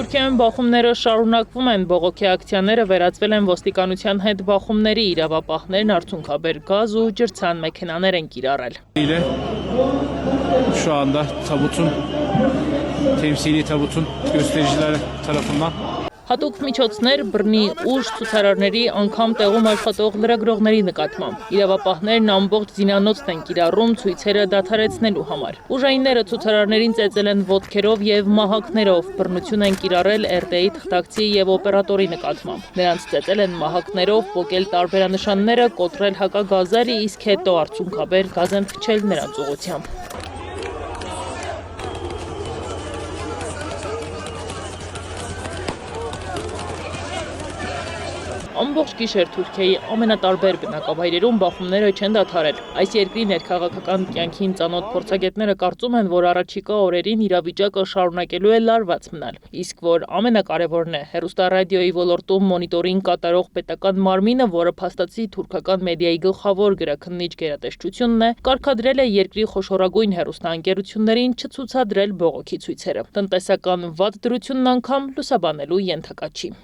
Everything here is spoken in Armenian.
Թուրքիայում բախումները շարունակվում են, բողոքի ակցիաները վերածվել են ոստիկանության հետ բախումների, իրավապահներն արդյունքաբեր գազ ու ջրցան մեքենաներ են կիրառել։ Şu anda tabutun, temsili tabutun göstericiler tarafından Հատուկ միջոցներ, բռնի ուժ, ցուցարարների, անգամ տեղում աշխատող լրագրողների նկատմամբ։ Իրավապահներն ամբողջ զինանոցն են կիրառում ցույցերը դադարեցնելու համար։ Ուժայինները ցուցարարներին ծեծել են ոտքերով եւ մահակներով, բռնություն են կիրառել RT-ի թղթակցի եւ օպերատորի նկատմամբ։ Նրանց ծեծել են մահակներով, փոկել տարբերանշանները, կոտրել հակագազեր, իսկ հետո արդյունքաբեր գազ են փչել նրանց ուղղությամբ։ Ամբողջ գիշեր Թուրքիայի ամենատարբեր բնակավայրերում բախումները չեն դադարել։ Այս երկրի ներքաղաքական կյանքին ծանոթ փորձագետները կարծում են, որ առաջիկա օրերին իրավիճակը շարունակելու է լարված մնալ, իսկ որ ամենակարևորն է, հեռուստառադիոյի ոլորտում մոնիտորինգ կատարող պետական մարմինը, որը փաստացի թուրքական մեդիայի գլխավոր գրաքննիչ գերատեսչությունն է, կարգադրել է երկրի խոշորագույն հեռուստաընկերություններին չցուցադրել բողոքի ցույցերը։ Տնտեսական վատ դրությունն անգամ լուսաբանելու ենթակա չի։